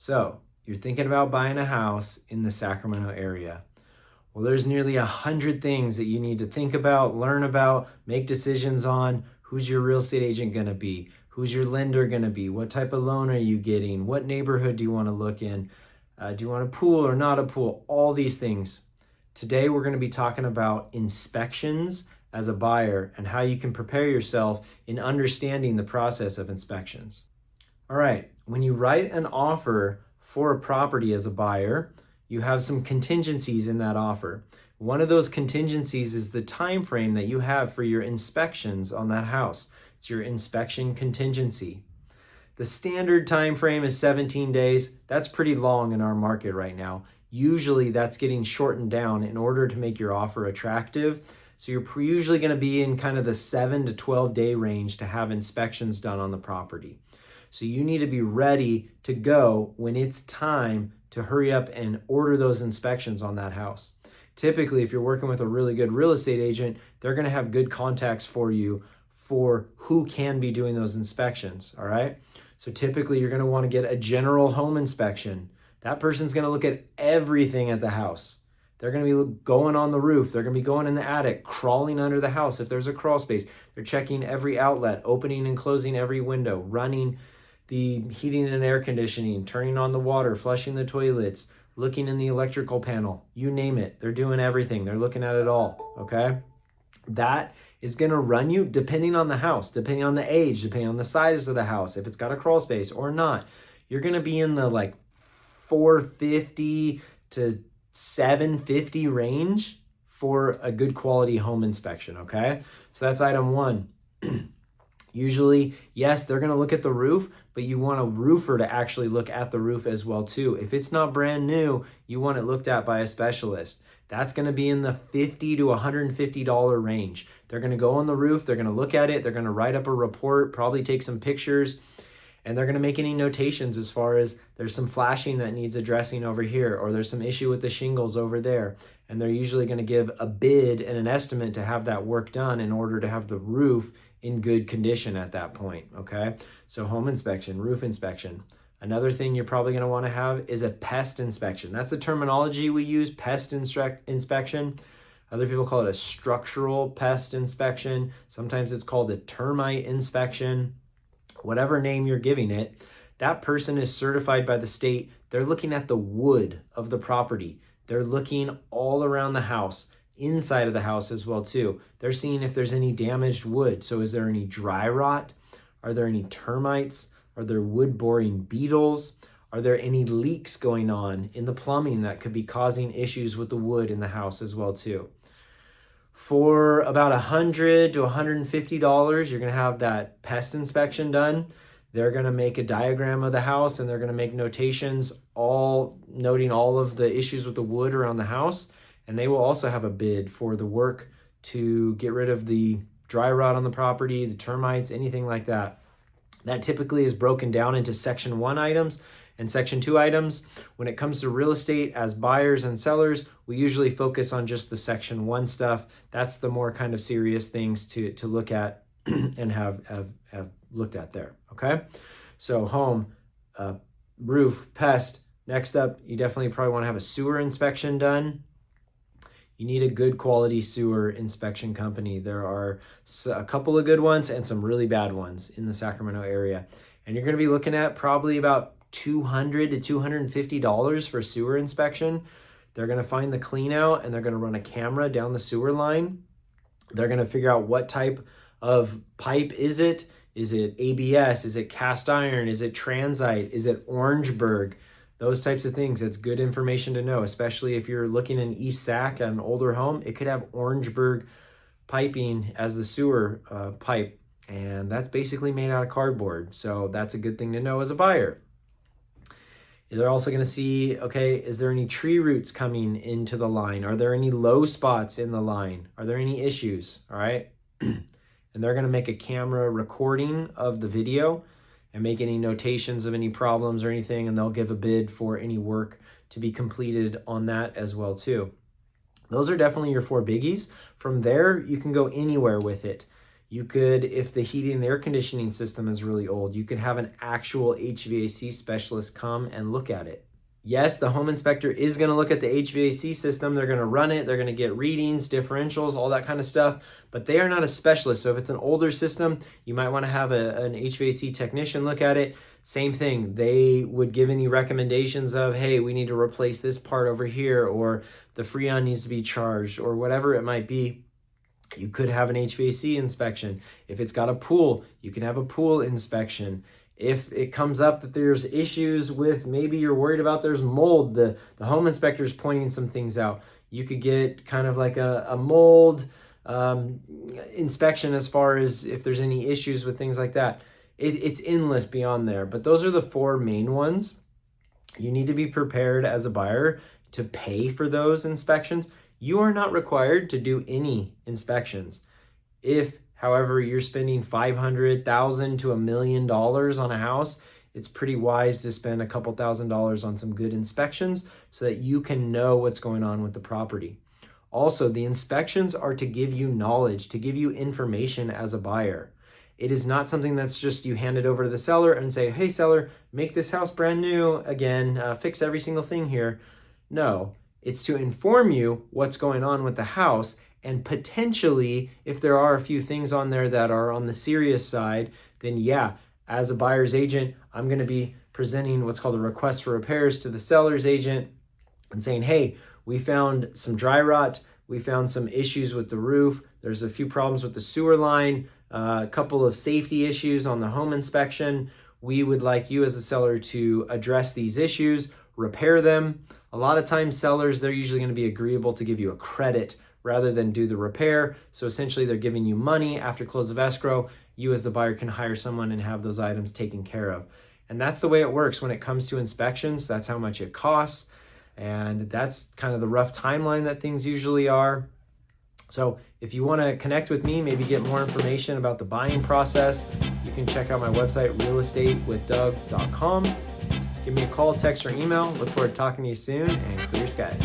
So you're thinking about buying a house in the Sacramento area. Well, there's nearly 100 things that you need to think about, learn about, make decisions on. Who's your real estate agent going to be? Who's your lender going to be? What type of loan are you getting? What neighborhood do you want to look in? Do you want a pool or not a pool? All these things. Today, we're going to be talking about inspections as a buyer and how you can prepare yourself in understanding the process of inspections. All right, when you write an offer for a property as a buyer, you have some contingencies in that offer. One of those contingencies is the time frame that you have for your inspections on that house. It's your inspection contingency. The standard time frame is 17 days. That's pretty long in our market right now. Usually that's getting shortened down in order to make your offer attractive. So you're usually going to be in kind of the 7 to 12 day range to have inspections done on the property. So you need to be ready to go when it's time to hurry up and order those inspections on that house. Typically, if you're working with a really good real estate agent, they're going to have good contacts for you for who can be doing those inspections, all right? So typically, you're going to want to get a general home inspection. That person's going to look at everything at the house. They're going to be going on the roof. They're going to be going in the attic, crawling under the house if there's a crawl space. They're checking every outlet, opening and closing every window, running the heating and air conditioning, turning on the water, flushing the toilets, looking in the electrical panel, you name it. They're doing everything. They're looking at it all, okay? That is going to run you, depending on the house, depending on the age, depending on the size of the house, if it's got a crawl space or not. You're going to be in the like $450 to $750 range for a good quality home inspection, okay? So that's item one. Usually, yes, they're going to look at the roof, but you want a roofer to actually look at the roof as well too. If it's not brand new, you want it looked at by a specialist. That's going to be in the $50 to $150 range. They're going to go on the roof, they're going to look at it, they're going to write up a report, probably take some pictures, and they're going to make any notations as far as there's some flashing that needs addressing over here, or there's some issue with the shingles over there. And they're usually going to give a bid and an estimate to have that work done in order to have the roof in good condition at that point, okay? So home inspection, roof inspection. Another thing you're probably going to want to have is a pest inspection. That's the terminology we use, pest inspection. Other people call it a structural pest inspection. Sometimes it's called a termite inspection. Whatever name you're giving it, that person is certified by the state. They're looking at the wood of the property. They're looking all around the house, inside of the house as well too. They're seeing if there's any damaged wood. So is there any dry rot? Are there any termites? Are there wood boring beetles? Are there any leaks going on in the plumbing that could be causing issues with the wood in the house as well too? For about $100 to $150, you're going to have that pest inspection done. They're going to make a diagram of the house and they're going to make notations, all noting all of the issues with the wood around the house. And they will also have a bid for the work to get rid of the dry rot on the property, the termites, anything like that. That typically is broken down into Section 1 items and Section 2 items. When it comes to real estate as buyers and sellers, we usually focus on just the Section 1 stuff. That's the more kind of serious things to look at and have looked at there, okay? So home, roof, pest. Next up, you definitely probably want to have a sewer inspection done. You need a good quality sewer inspection company. There are a couple of good ones and some really bad ones in the Sacramento area. And you're going to be looking at probably about $200 to $250 for sewer inspection. They're going to find the clean out and they're going to run a camera down the sewer line. They're going to figure out what type of pipe is it. Is it ABS? Is it cast iron? Is it transite? Is it Orangeburg? Those types of things. That's good information to know, especially if you're looking in East Sac at an older home. It could have Orangeburg piping as the sewer pipe, and that's basically made out of cardboard. So that's a good thing to know as a buyer. They're also going to see, okay, is there any tree roots coming into the line? Are there any low spots in the line? Are there any issues? All right. And they're going to make a camera recording of the video and make any notations of any problems or anything, and they'll give a bid for any work to be completed on that as well too. Those are definitely your 4 biggies. From there, you can go anywhere with it. You could, if the heating and air conditioning system is really old, you could have an actual HVAC specialist come and look at it. Yes, the home inspector is going to look at the HVAC system. They're going to run it. They're going to get readings, differentials, all that kind of stuff. But they are not a specialist. So if it's an older system, you might want to have an HVAC technician look at it. Same thing. They would give any recommendations of, hey, we need to replace this part over here, or the Freon needs to be charged, or whatever it might be. You could have an HVAC inspection. If it's got a pool, you can have a pool inspection. If it comes up that there's issues with, maybe you're worried about there's mold, the home inspector is pointing some things out. You could get kind of like a mold inspection as far as if there's any issues with things like that. It's endless beyond there, but those are the 4 main ones. You need to be prepared as a buyer to pay for those inspections. You are not required to do any inspections. If, however, you're spending $500,000 to $1 million on a house, it's pretty wise to spend a couple $1,000s on some good inspections so that you can know what's going on with the property. Also, the inspections are to give you knowledge, to give you information as a buyer. It is not something that's just you hand it over to the seller and say, hey, seller, make this house brand new again, fix every single thing here. No, it's to inform you what's going on with the house, and potentially, if there are a few things on there that are on the serious side, then yeah, as a buyer's agent, I'm going to be presenting what's called a request for repairs to the seller's agent and saying, hey, we found some dry rot, we found some issues with the roof, there's a few problems with the sewer line, a couple of safety issues on the home inspection. We would like you as a seller to address these issues, repair them. A lot of times sellers, they're usually going to be agreeable to give you a credit rather than do the repair. So essentially they're giving you money after close of escrow. You as the buyer can hire someone and have those items taken care of. And that's the way it works when it comes to inspections. That's how much it costs. And that's kind of the rough timeline that things usually are. So if you want to connect with me, maybe get more information about the buying process, you can check out my website, realestatewithdoug.com. Give me a call, text, or email. Look forward to talking to you soon, and clear skies.